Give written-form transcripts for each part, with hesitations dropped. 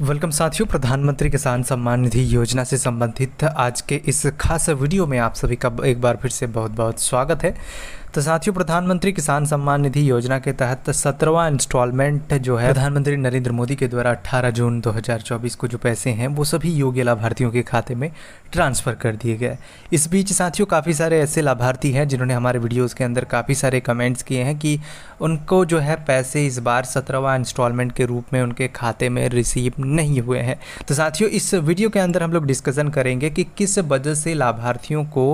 Welcome साथियों, प्रधानमंत्री किसान सम्मान निधि योजना से संबंधित आज के इस खास वीडियो में आप सभी का एक बार फिर से बहुत बहुत स्वागत है। तो साथियों, प्रधानमंत्री किसान सम्मान निधि योजना के तहत 17वां इंस्टॉलमेंट जो है प्रधानमंत्री नरेंद्र मोदी के द्वारा 18 जून 2024 को जो पैसे हैं वो सभी योग्य लाभार्थियों के खाते में ट्रांसफ़र कर दिए गए। इस बीच साथियों, काफ़ी सारे ऐसे लाभार्थी हैं जिन्होंने हमारे वीडियोस के अंदर काफ़ी सारे कमेंट्स किए हैं कि उनको जो है पैसे इस बार 17वां इंस्टॉलमेंट के रूप में उनके खाते में रिसीव नहीं हुए हैं। तो साथियों, इस वीडियो के अंदर हम लोग डिस्कशन करेंगे कि किस वजह से लाभार्थियों को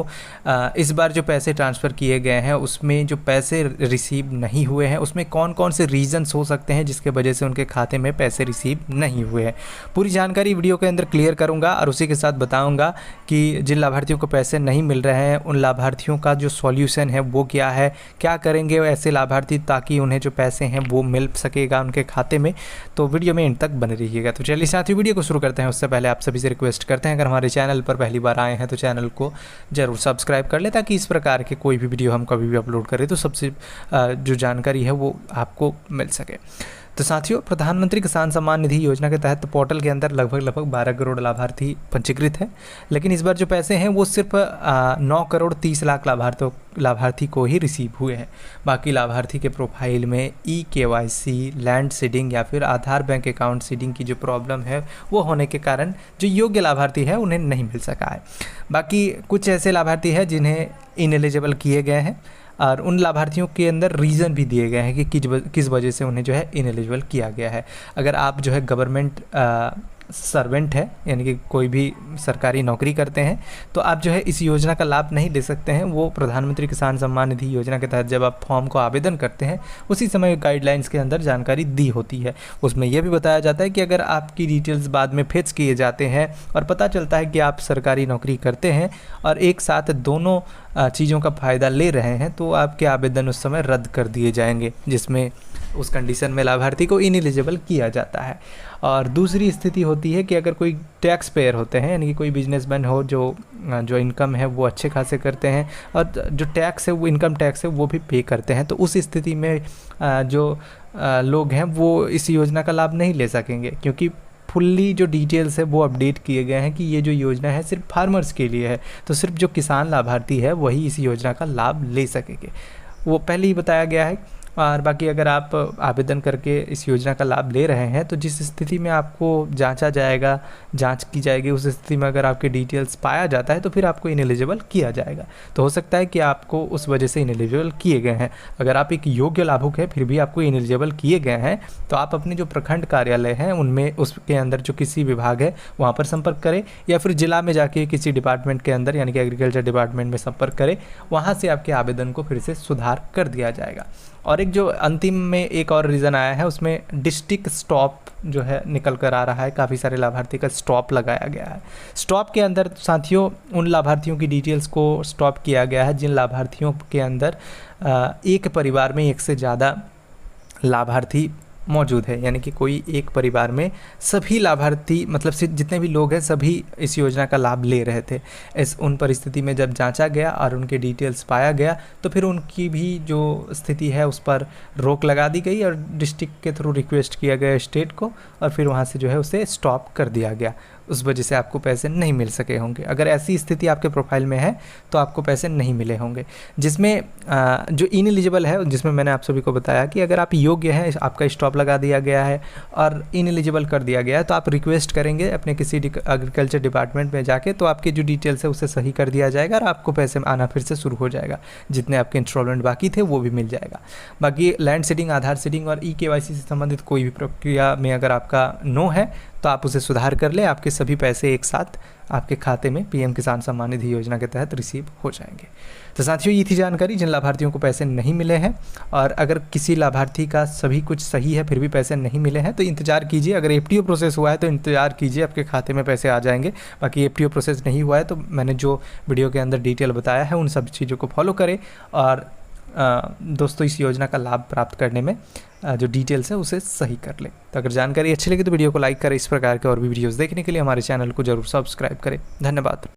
इस बार जो पैसे ट्रांसफ़र किए गए हैं उसमें जो पैसे रिसीव नहीं हुए हैं उसमें कौन कौन से रीजंस हो सकते हैं जिसके वजह से उनके खाते में पैसे रिसीव नहीं हुए हैं। पूरी जानकारी वीडियो के अंदर क्लियर करूंगा और उसी के साथ बताऊंगा कि जिन लाभार्थियों को पैसे नहीं मिल रहे हैं उन लाभार्थियों का जो सॉल्यूशन है वो क्या है, क्या करेंगे ऐसे लाभार्थी ताकि उन्हें जो पैसे हैं वो मिल सकेगा उनके खाते में। तो वीडियो में इन तक बने रहिएगा। तो चलिए साथियों, वीडियो को शुरू करते हैं। उससे पहले आप सभी से रिक्वेस्ट करते हैं, अगर हमारे चैनल पर पहली बार आए हैं तो चैनल को जरूर सब्सक्राइब कर लें ताकि इस प्रकार के कोई भी वीडियो हम कभी भी अपलोड करें तो सबसे जो जानकारी है वो आपको मिल सके। तो साथियों, प्रधानमंत्री किसान सम्मान निधि योजना के तहत पोर्टल के अंदर लगभग 12 करोड़ लाभार्थी पंजीकृत हैं, लेकिन इस बार जो पैसे हैं वो सिर्फ 9 करोड़ 30 लाख लाभार्थी को ही रिसीव हुए हैं। बाकी लाभार्थी के प्रोफाइल में EKYC, लैंड सीडिंग या फिर आधार बैंक अकाउंट सीडिंग की जो प्रॉब्लम है वो होने के कारण जो योग्य लाभार्थी है उन्हें नहीं मिल सका है। बाकी कुछ ऐसे लाभार्थी हैं जिन्हें इनएलिजिबल किए गए हैं और उन लाभार्थियों के अंदर रीज़न भी दिए गए हैं कि किस वजह से उन्हें जो है इनएलिजिबल किया गया है। अगर आप जो है गवर्नमेंट सर्वेंट है, यानी कि कोई भी सरकारी नौकरी करते हैं, तो आप जो है इस योजना का लाभ नहीं ले सकते हैं। वो प्रधानमंत्री किसान सम्मान निधि योजना के तहत जब आप फॉर्म को आवेदन करते हैं उसी समय गाइडलाइंस के अंदर जानकारी दी होती है। उसमें यह भी बताया जाता है कि अगर आपकी डिटेल्स बाद में फेच किए जाते हैं और पता चलता है कि आप सरकारी नौकरी करते हैं और एक साथ दोनों चीज़ों का फ़ायदा ले रहे हैं तो आपके आवेदन उस समय रद्द कर दिए जाएंगे, जिसमें उस कंडीशन में लाभार्थी को इनएलिजिबल किया जाता है। और दूसरी स्थिति होती है कि अगर कोई टैक्स पेयर होते हैं, यानी कि कोई बिजनेसमैन हो जो इनकम है वो अच्छे खासे करते हैं और जो टैक्स है वो इनकम टैक्स है वो भी पे करते हैं, तो उस स्थिति में जो लोग हैं वो इस योजना का लाभ नहीं ले सकेंगे, क्योंकि फुल्ली जो डिटेल्स है वो अपडेट किए गए हैं कि ये जो योजना है सिर्फ फार्मर्स के लिए है। तो सिर्फ जो किसान लाभार्थी है वही इस योजना का लाभ ले सकेंगे, वो पहले ही बताया गया है। और बाकी अगर आप आवेदन करके इस योजना का लाभ ले रहे हैं तो जिस स्थिति में आपको जांचा जाएगा, जांच की जाएगी, उस स्थिति में अगर आपके डिटेल्स पाया जाता है तो फिर आपको इनएलिजिबल किया जाएगा। तो हो सकता है कि आपको उस वजह से इनएलिजिबल किए गए हैं। अगर आप एक योग्य लाभुक है फिर भी आपको इनएलिजिबल किए गए हैं तो आप अपने जो प्रखंड कार्यालय हैं उनमें उसके अंदर जो किसी विभाग है वहाँ पर संपर्क करें या फिर जिला में जाके किसी डिपार्टमेंट के अंदर यानी कि एग्रीकल्चर डिपार्टमेंट में संपर्क करें, वहाँ से आपके आवेदन को फिर से सुधार कर दिया जाएगा। और एक जो अंतिम में एक और रीज़न आया है उसमें डिस्ट्रिक्ट स्टॉप जो है निकल कर आ रहा है। काफ़ी सारे लाभार्थी का स्टॉप लगाया गया है। स्टॉप के अंदर साथियों उन लाभार्थियों की डिटेल्स को स्टॉप किया गया है जिन लाभार्थियों के अंदर एक परिवार में एक से ज़्यादा लाभार्थी मौजूद है, यानी कि कोई एक परिवार में सभी लाभार्थी मतलब जितने भी लोग हैं सभी इस योजना का लाभ ले रहे थे। उन परिस्थिति में जब जांचा गया और उनके डिटेल्स पाया गया तो फिर उनकी भी जो स्थिति है उस पर रोक लगा दी गई और डिस्ट्रिक्ट के थ्रू रिक्वेस्ट किया गया स्टेट को और फिर वहाँ से जो है उसे स्टॉप कर दिया गया। उस वजह से आपको पैसे नहीं मिल सके होंगे। अगर ऐसी स्थिति आपके प्रोफाइल में है तो आपको पैसे नहीं मिले होंगे। जिसमें जो इनएलिजिबल है, जिसमें मैंने आप सभी को बताया कि अगर आप योग्य हैं, आपका स्टॉप लगा दिया गया है और इनएलिजिबल कर दिया गया है तो आप रिक्वेस्ट करेंगे अपने किसी एग्रीकल्चर डिपार्टमेंट में जाके, तो आपके जो डिटेल्स है उसे सही कर दिया जाएगा और आपको पैसे आना फिर से शुरू हो जाएगा। जितने आपके इंस्टॉलमेंट बाकी थे वो भी मिल जाएगा। बाकी लैंड सीडिंग, आधार सीडिंग और EKYC से संबंधित कोई भी प्रक्रिया में अगर आपका नो है तो आप उसे सुधार कर लें, आपके सभी पैसे एक साथ आपके खाते में PM किसान सम्मान निधि योजना के तहत रिसीव हो जाएंगे। तो साथियों, ये थी जानकारी जिन लाभार्थियों को पैसे नहीं मिले हैं। और अगर किसी लाभार्थी का सभी कुछ सही है फिर भी पैसे नहीं मिले हैं तो इंतज़ार कीजिए। अगर FTO प्रोसेस हुआ है तो इंतज़ार कीजिए, आपके खाते में पैसे आ जाएंगे। बाकी FTO प्रोसेस नहीं हुआ है तो मैंने जो वीडियो के अंदर डिटेल बताया है उन सब चीज़ों को फॉलो करें और दोस्तों इस योजना का लाभ प्राप्त करने में जो डिटेल्स है उसे सही कर लें। तो अगर जानकारी अच्छी लगी तो वीडियो को लाइक करें। इस प्रकार के और भी वीडियोस देखने के लिए हमारे चैनल को जरूर सब्सक्राइब करें। धन्यवाद।